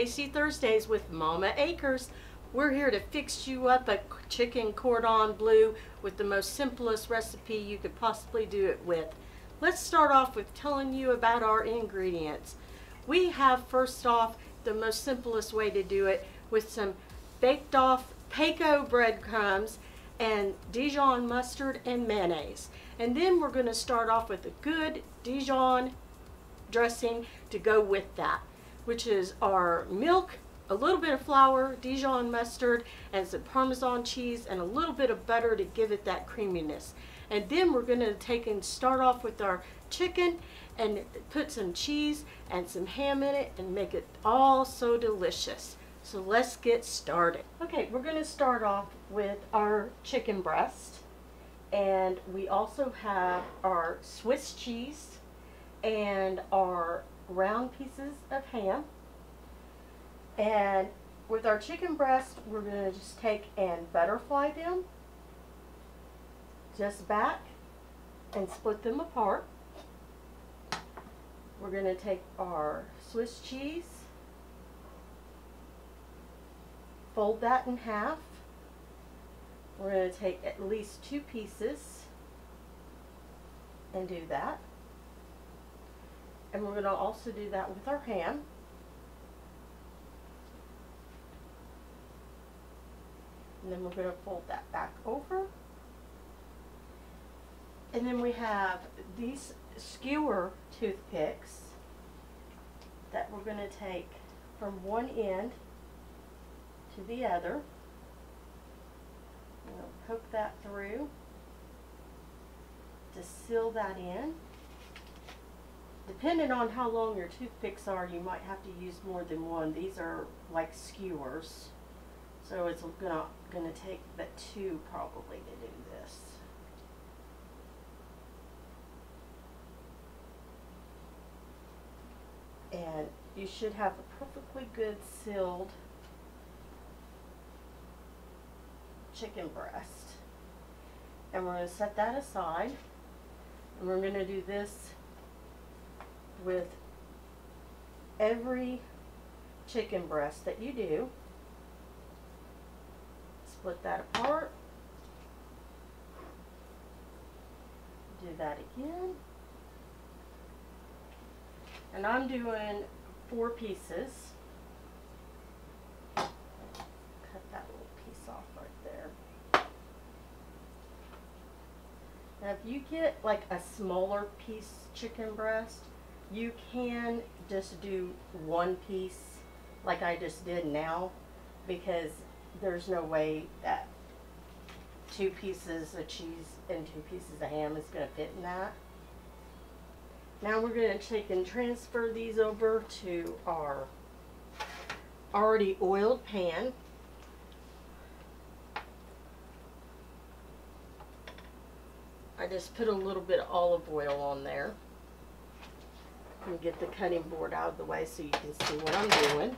Tasty Thursdays with Mama Akers. We're here to fix you up a chicken cordon bleu with the most simplest recipe you could possibly do it with. Let's start off with telling you about our ingredients. We have, first off, the most simplest way to do it with some baked off panko breadcrumbs and Dijon mustard and mayonnaise. And then we're going to start off with a good Dijon dressing to go with that, which is our milk, a little bit of flour, Dijon mustard, and some parmesan cheese, and a little bit of butter to give it that creaminess. And then we're going to take and start off with our chicken and put some cheese and some ham in it and make it all so delicious. So let's get started. Okay, we're going to start off with our chicken breast, and we also have our Swiss cheese and our round pieces of ham. And with our chicken breast, we're going to just take and butterfly them just back and split them apart. We're going to take our Swiss cheese, fold that in half. We're going to take at least 2 pieces and do that. And we're going to also do that with our ham. And then we're going to fold that back over. And then we have these skewer toothpicks that we're going to take from one end to the other. We're going to poke that through to seal that in. Depending on how long your toothpicks are, you might have to use more than one. These are like skewers, so it's gonna take but 2 probably to do this. And you should have a perfectly good sealed chicken breast. And we're going to set that aside, and we're going to do this with every chicken breast that you do. Split that apart. Do that again. And I'm doing 4 pieces. Cut that little piece off right there. Now if you get like a smaller piece chicken breast, you can just do 1 piece like I just did now, because there's no way that 2 pieces of cheese and 2 pieces of ham is going to fit in that. Now we're going to take and transfer these over to our already oiled pan. I just put a little bit of olive oil on there. And get the cutting board out of the way so you can see what I'm doing.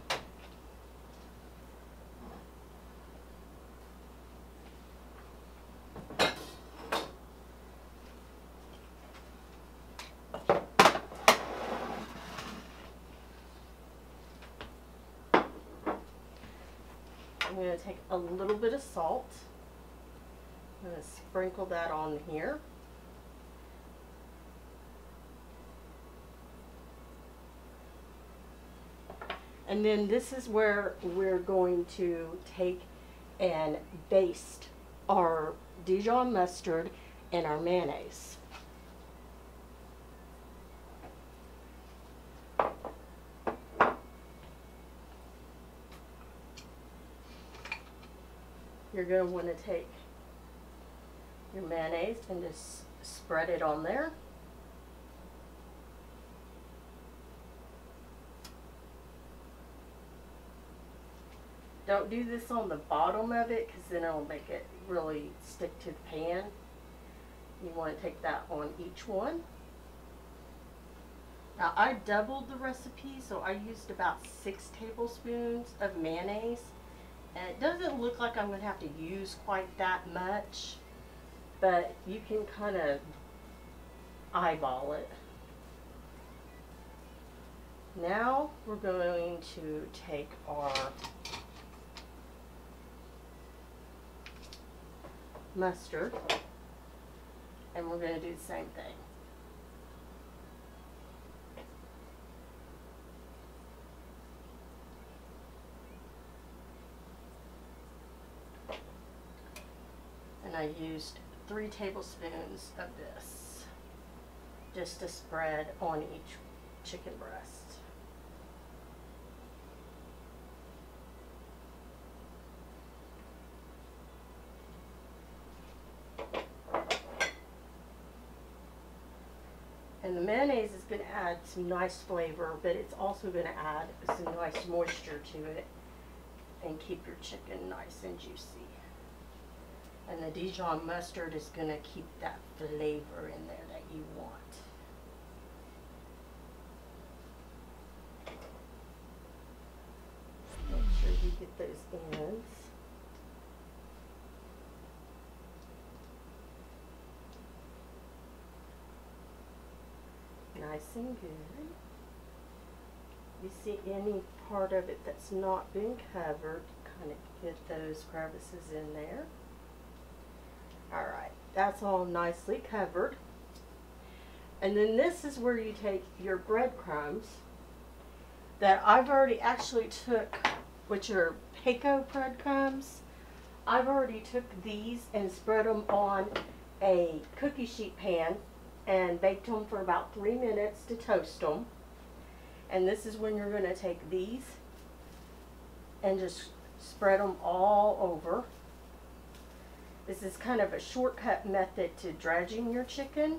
I'm going to take a little bit of salt. I'm going to sprinkle that on here. And then this is where we're going to take and baste our Dijon mustard and our mayonnaise. You're going to want to take your mayonnaise and just spread it on there. Don't do this on the bottom of it, because then it'll make it really stick to the pan. You want to take that on each one. Now I doubled the recipe, so I used about 6 tablespoons of mayonnaise. And it doesn't look like I'm going to have to use quite that much, but you can kind of eyeball it. Now we're going to take our mustard and we're going to do the same thing. And I used 3 tablespoons of this just to spread on each chicken breast. And the mayonnaise is going to add some nice flavor, but it's also going to add some nice moisture to it and keep your chicken nice and juicy. And the Dijon mustard is going to keep that flavor in there that you want. Make sure you get those ends. Nice and good. You see any part of it that's not been covered, kind of get those crevices in there. Alright, that's all nicely covered. And then this is where you take your breadcrumbs that I've already actually took, which are panko breadcrumbs. I've already took these and spread them on a cookie sheet pan and baked them for about 3 minutes to toast them. And this is when you're going to take these and just spread them all over. This is kind of a shortcut method to dredging your chicken,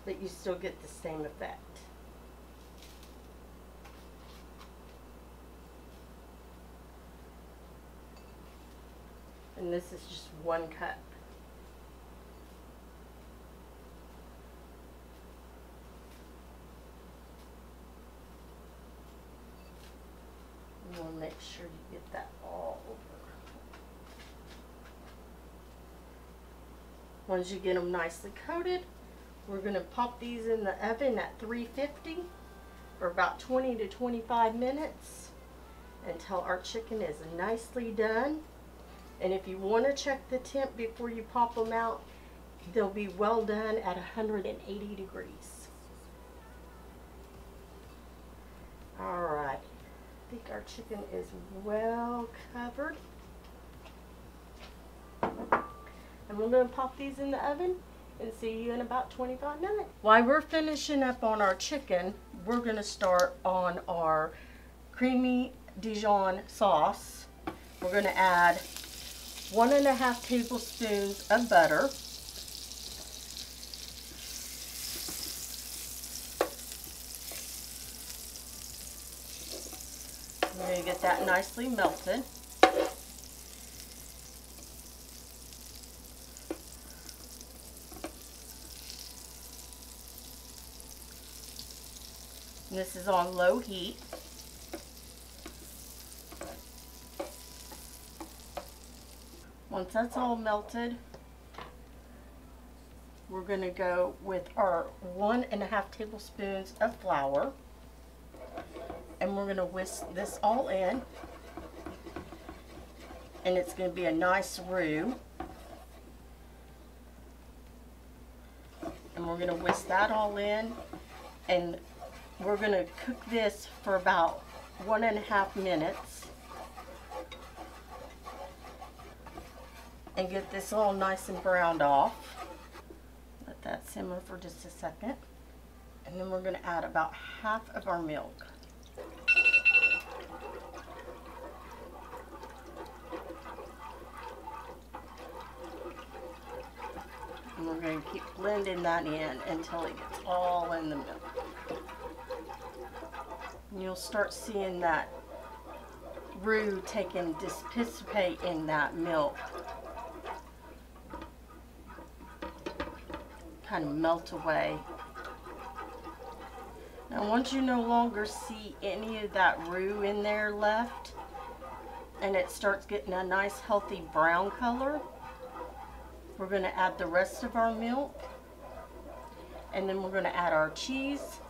but you still get the same effect. And this is just 1 cup. We'll make sure you get that all over. Once you get them nicely coated, we're going to pop these in the oven at 350 for about 20 to 25 minutes until our chicken is nicely done. And if you want to check the temp before you pop them out, they'll be well done at 180 degrees. Alright. I think our chicken is well covered. And we're going to pop these in the oven and see you in about 25 minutes. While we're finishing up on our chicken, we're going to start on our creamy Dijon sauce. We're going to add 1.5 tablespoons of butter. We're going to get that nicely melted. And this is on low heat. Once that's all melted, we're going to go with our 1.5 tablespoons of flour. And we're going to whisk this all in. And it's going to be a nice roux. And we're going to whisk that all in. And we're going to cook this for about 1.5 minutes. And get this all nice and browned off. Let that simmer for just a second. And then we're going to add about half of our milk. And we're going to keep blending that in until it gets all in the milk. And you'll start seeing that roux dissipate in that milk. Kind of melt away. Now once you no longer see any of that roux in there left, and it starts getting a nice healthy brown color, we're going to add the rest of our milk, and then we're going to add our cheese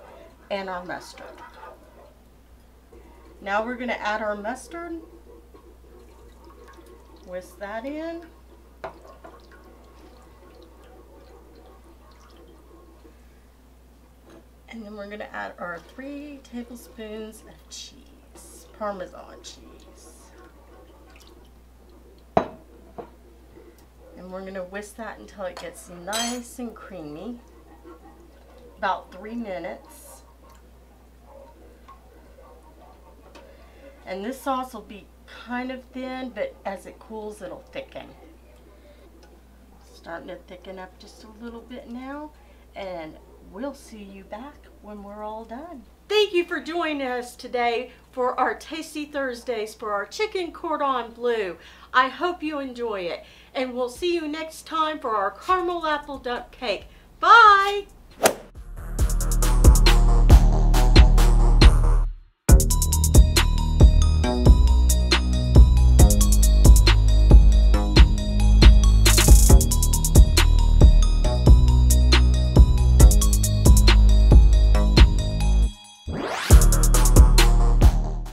and our mustard. Now we're going to add our mustard. Whisk that in. And then we're going to add our 3 tablespoons of cheese, parmesan cheese. And we're going to whisk that until it gets nice and creamy. About 3 minutes. And this sauce will be kind of thin, but as it cools, it'll thicken. Starting to thicken up just a little bit now, and we'll see you back when we're all done. Thank you for joining us today for our Tasty Thursdays for our chicken cordon bleu. I hope you enjoy it, and we'll see you next time for our caramel apple duck cake. Bye!